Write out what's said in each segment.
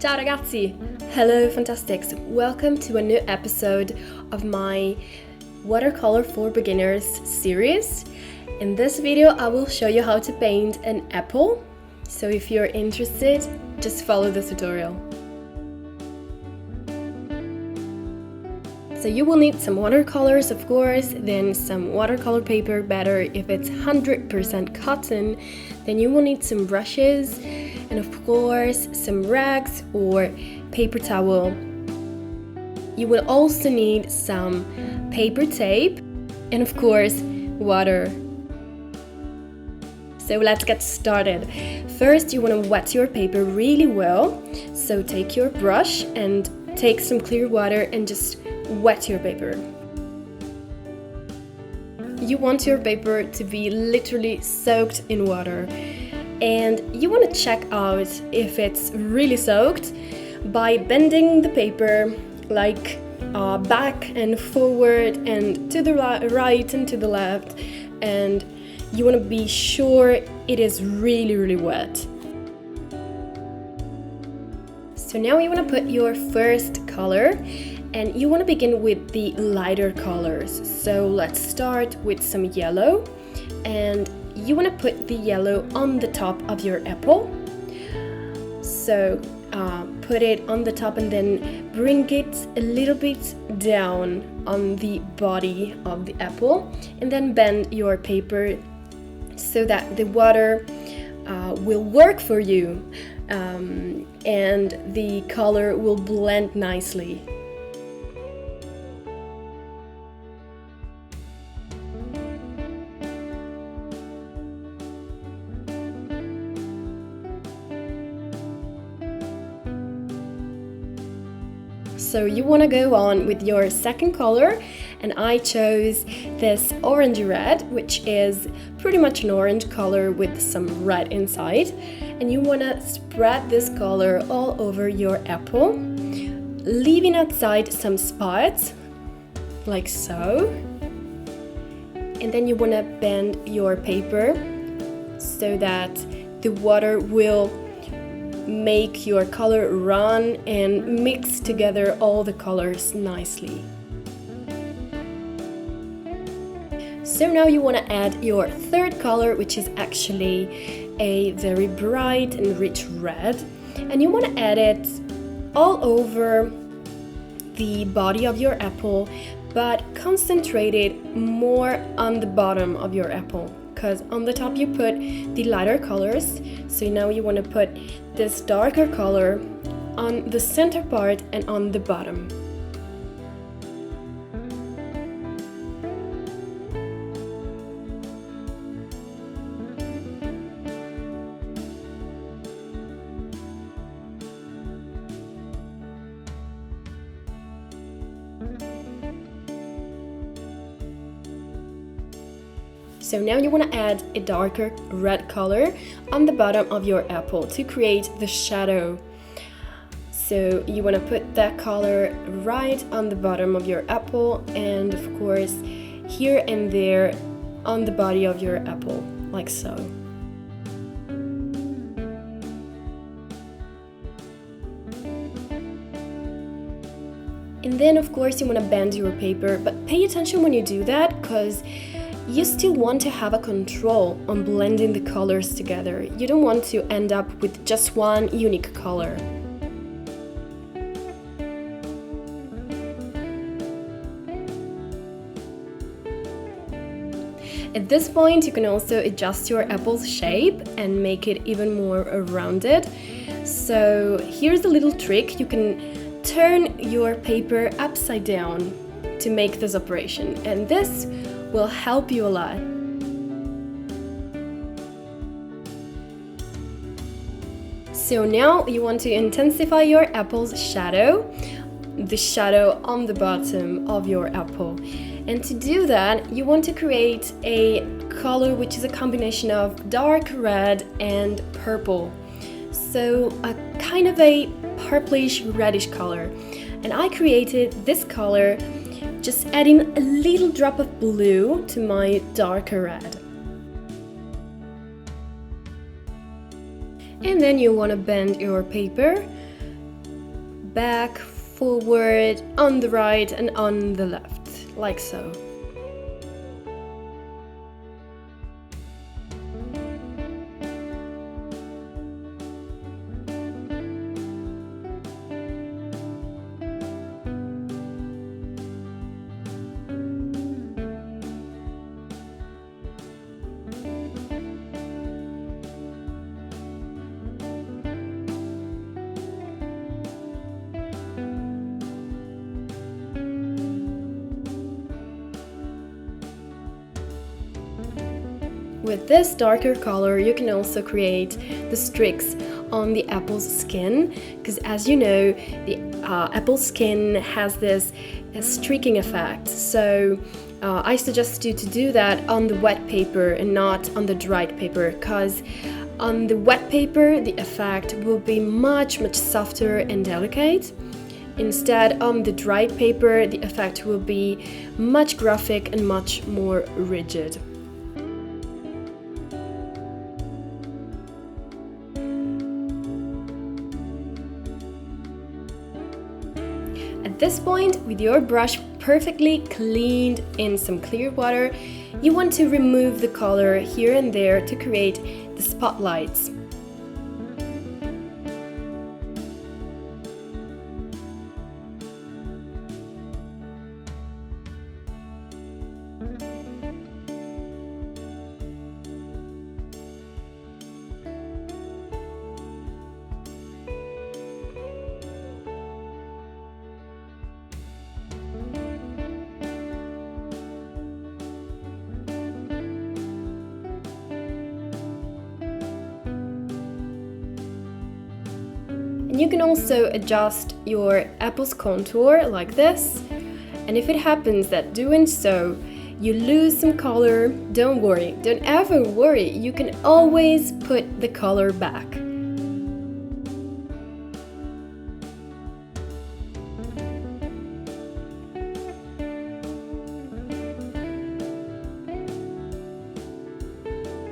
Ciao ragazzi! Hello Fantastics! Welcome to a new episode of my Watercolor for Beginners series. In this video I will show you how to paint an apple. So if you're interested, just follow the tutorial. So you will need some watercolors, of course, then some watercolor paper, better if it's 100% cotton. Then you will need some brushes and of course some rags or paper towel. You will also need some paper tape and of course water. So let's get started. First you want to wet your paper really well. So take your brush and take some clear water and just wet your paper. You want your paper to be literally soaked in water, and you want to check out if it's really soaked by bending the paper like back and forward and to the right and to the left, and you want to be sure it is really wet. So now you want to put your first color, and you want to begin with the lighter colors. So let's start with some yellow, and you want to put the yellow on the top of your apple. So put it on the top and then bring it a little bit down on the body of the apple, and then bend your paper so that the water will work for you and the color will blend nicely. So you want to go on with your second color, and I chose this orange red, which is pretty much an orange color with some red inside, and you want to spread this color all over your apple, leaving outside some spots like so, and then you want to bend your paper so that the water will make your color run and mix together all the colors nicely. So now you want to add your third color, which is actually a very bright and rich red, and you want to add it all over the body of your apple, but concentrate it more on the bottom of your apple, because on the top you put the lighter colors. So now you want to put this darker color on the center part and on the bottom. So now you want to add a darker red color on the bottom of your apple to create the shadow. So you want to put that color right on the bottom of your apple, and of course here and there on the body of your apple, like so. And then of course you want to bend your paper, but pay attention when you do that, because you still want to have a control on blending the colors together. You don't want to end up with just one unique color. At this point, you can also adjust your apple's shape and make it even more rounded. So here's a little trick. You can turn your paper upside down to make this operation, and this will help you a lot. So now you want to intensify your apple's shadow, the shadow on the bottom of your apple. And to do that, you want to create a color which is a combination of dark red and purple. So a kind of a purplish reddish color. And I created this color just adding a little drop of blue to my darker red. And then you want to bend your paper back, forward, on the right and on the left, like so. With this darker color, you can also create the streaks on the apple's skin, because as you know, the apple skin has this streaking effect. So I suggest you to do that on the wet paper and not on the dried paper, because on the wet paper the effect will be much softer and delicate. Instead, on the dried paper the effect will be much graphic and much more rigid. At this point, with your brush perfectly cleaned in some clear water, you want to remove the color here and there to create the spotlights. And you can also adjust your apple's contour like this. And if it happens that doing so you lose some color, don't worry, don't ever worry, you can always put the color back.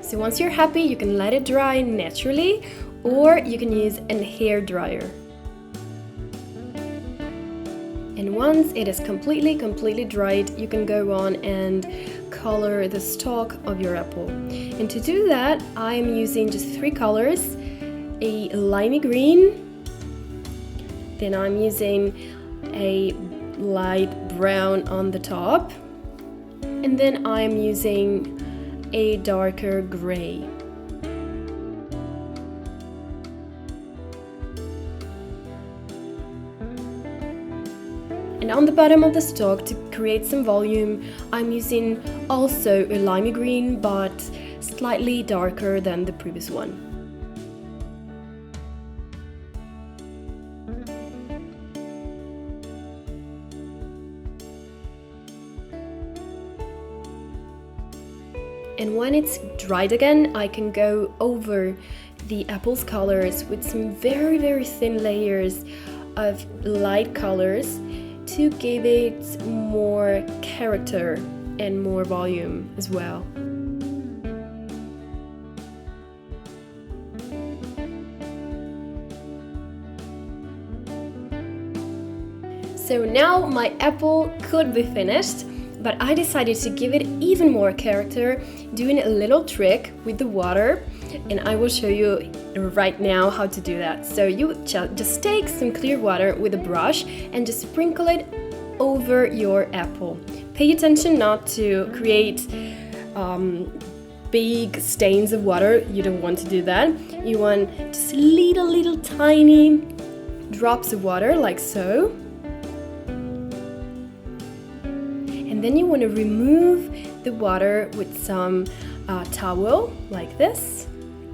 So once you're happy, you can let it dry naturally, or you can use a hair dryer. And once it is completely dried, you can go on and color the stalk of your apple. And to do that, I am using just 3 colors: a limey green, then I'm using a light brown on the top, and then I'm using a darker gray. And on the bottom of the stalk, to create some volume, I'm using also a limey green, but slightly darker than the previous one. And when it's dried again, I can go over the apple's colors with some very thin layers of light colors to give it more character and more volume as well. So now my apple could be finished, but I decided to give it even more character doing a little trick with the water, and I will show you right now how to do that. So you just take some clear water with a brush and just sprinkle it over your apple. Pay attention not to create big stains of water. You don't want to do that. You want just little tiny drops of water like so. And then you want to remove the water with some towel like this,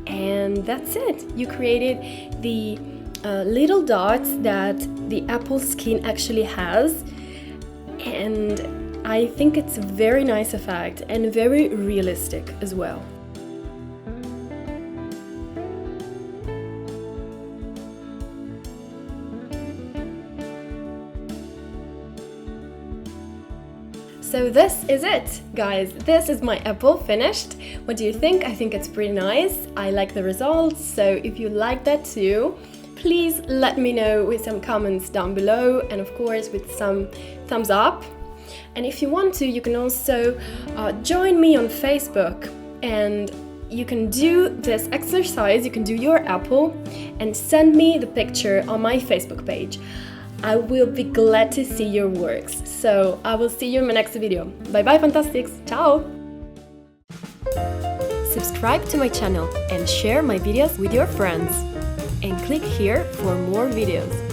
and that's it. You created the little dots that the apple skin actually has, and I think it's a very nice effect and very realistic as well. So this is it, guys. This is my apple finished. What do you think? I think it's pretty nice. I like the results. So if you like that too, please let me know with some comments down below, and of course with some thumbs up. And if you want to, you can also join me on Facebook, and you can do this exercise, you can do your apple and send me the picture on my Facebook page. I will be glad to see your works. So I will see you in my next video. Bye bye, Fantastics! Ciao! Subscribe to my channel and share my videos with your friends. And click here for more videos.